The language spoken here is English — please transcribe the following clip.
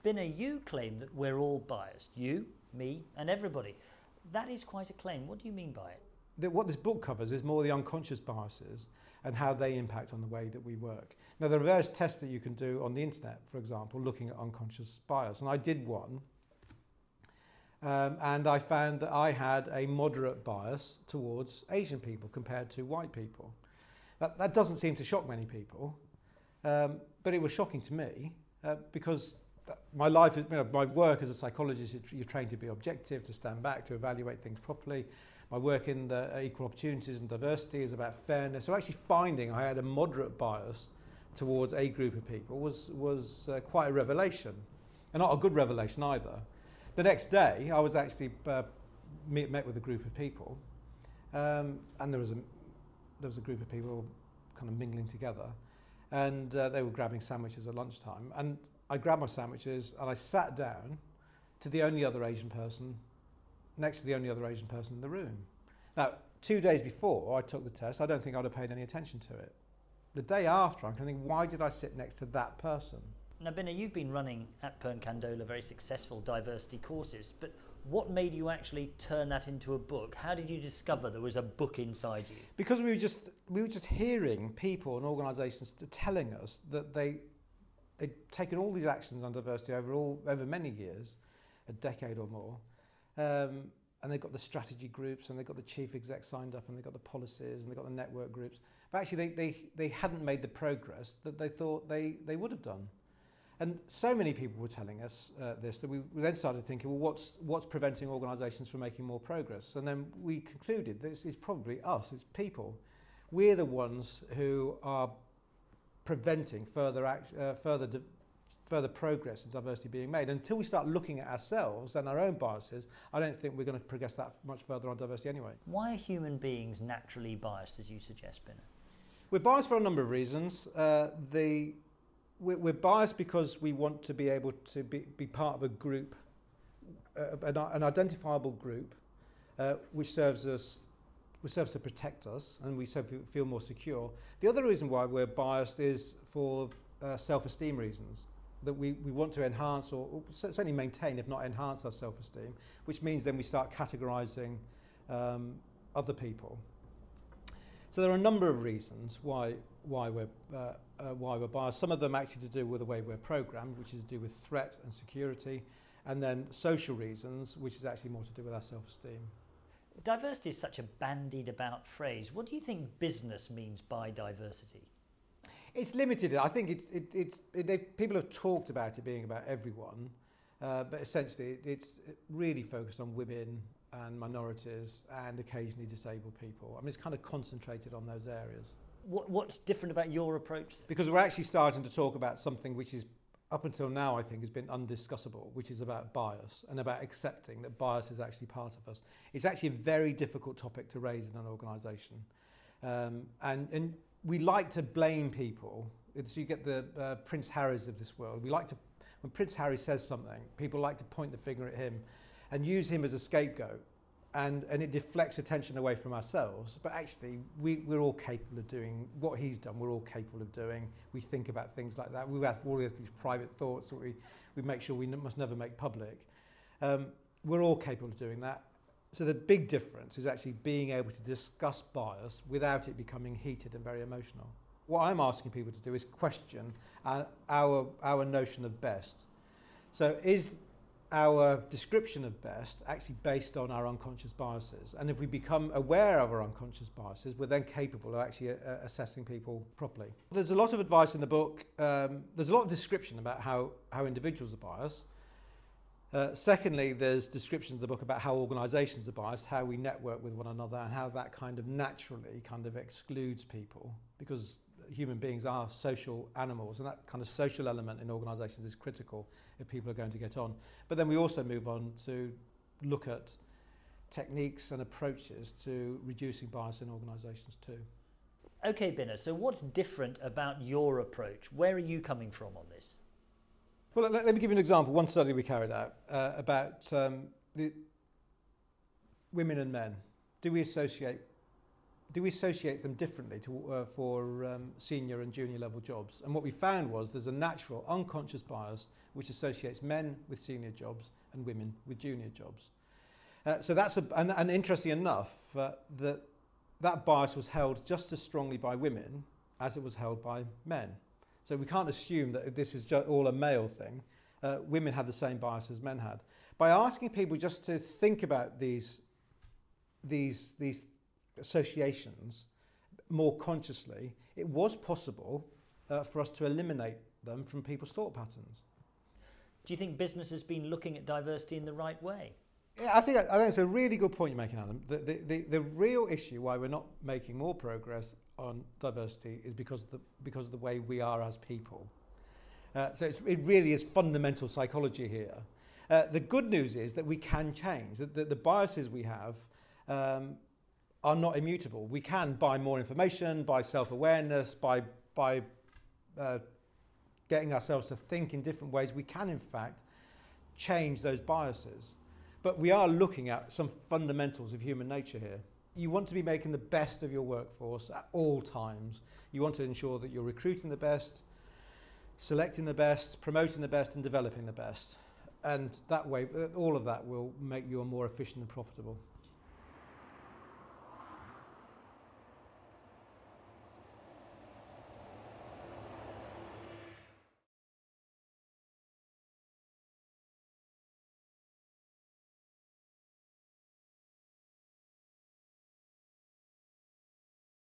Binna, you claim that we're all biased. You, me, and everybody. That is quite a claim. What do you mean by it? What this book covers is more the unconscious biases and how they impact on the way that we work. Now, there are various tests that you can do on the internet, for example, looking at unconscious bias. And I did one, and I found that I had a moderate bias towards Asian people compared to white people. That doesn't seem to shock many people, but it was shocking to me because my life, my work as a psychologist, you're trained to be objective, to stand back, to evaluate things properly. My work in the equal opportunities and diversity is about fairness. So actually finding I had a moderate bias towards a group of people was quite a revelation, and not a good revelation either. The next day, I was actually met with a group of people, and there was a group of people kind of mingling together, and they were grabbing sandwiches at lunchtime. And I grabbed my sandwiches and I sat down to the only other Asian person, next to the only other Asian person in the room. Now, 2 days before I took the test, I don't think I'd have paid any attention to it. The day after, I'm kind of thinking, why did I sit next to that person? Now, Binna, you've been running at Binna Kandola very successful diversity courses, but what made you actually turn that into a book? How did you discover there was a book inside you? Because we were just hearing people and organisations telling us that they'd taken all these actions on diversity over many years, a decade or more, and they got the strategy groups, and they got the chief exec signed up, and they got the policies, and they got the network groups. But actually, they hadn't made the progress that they thought they would have done. And so many people were telling us this that we then started thinking, well, what's preventing organisations from making more progress? And then we concluded this is probably us, it's people. We're the ones who are preventing further progress and diversity being made. Until we start looking at ourselves and our own biases, I don't think we're going to progress that much further on diversity anyway. Why are human beings naturally biased, as you suggest, Binna? We're biased for a number of reasons. We're biased because we want to be able to be part of a group, an identifiable group, which serves to protect us, and we feel more secure. The other reason why we're biased is for self-esteem reasons, that we want to enhance or certainly maintain, if not enhance, our self-esteem, which means then we start categorising other people. So there are a number of reasons why we're biased. Some of them actually to do with the way we're programmed, which is to do with threat and security, and then social reasons, which is actually more to do with our self-esteem. Diversity is such a bandied about phrase. What do you think business means by diversity? It's limited. I think people have talked about it being about everyone, but essentially it's really focused on women and minorities and occasionally disabled people. I mean, it's kind of concentrated on those areas. What's different about your approach? Because we're actually starting to talk about something which is, up until now, I think, has been undiscussable, which is about bias and about accepting that bias is actually part of us. It's actually a very difficult topic to raise in an organisation. And we like to blame people. So you get the Prince Harrys of this world. When Prince Harry says something, people like to point the finger at him and use him as a scapegoat. And it deflects attention away from ourselves. But actually, we're all capable of doing what he's done. We're all capable of doing. We think about things like that. We have all these private thoughts that we make sure we must never make public. We're all capable of doing that. So the big difference is actually being able to discuss bias without it becoming heated and very emotional. What I'm asking people to do is question our notion of best. So is our description of best actually based on our unconscious biases? And if we become aware of our unconscious biases, we're then capable of actually assessing people properly. There's a lot of advice in the book. There's a lot of description about how individuals are biased. Secondly, there's descriptions in the book about how organisations are biased, how we network with one another, and how that kind of naturally kind of excludes people, because human beings are social animals, and that kind of social element in organisations is critical if people are going to get on. But then we also move on to look at techniques and approaches to reducing bias in organisations too. Okay, Binna, so what's different about your approach? Where are you coming from on this? Well, let me give you an example. One study we carried out about the women and men. Do we associate do we associate them differently for senior and junior level jobs? And what we found was there's a natural unconscious bias which associates men with senior jobs and women with junior jobs. So that's and interesting enough, that bias was held just as strongly by women as it was held by men. So we can't assume that this is all a male thing. Women had the same bias as men had. By asking people just to think about these associations more consciously, it was possible for us to eliminate them from people's thought patterns. Do you think business has been looking at diversity in the right way? Yeah, I think it's a really good point you're making, Adam. The real issue why we're not making more progress on diversity is because of the way we are as people. So it really is fundamental psychology here. The good news is that we can change. That the biases we have are not immutable. We can, by more information, by self-awareness, by getting ourselves to think in different ways, we can in fact change those biases. But we are looking at some fundamentals of human nature here. You want to be making the best of your workforce at all times. You want to ensure that you're recruiting the best, selecting the best, promoting the best, and developing the best. And that way, all of that will make you a more efficient and profitable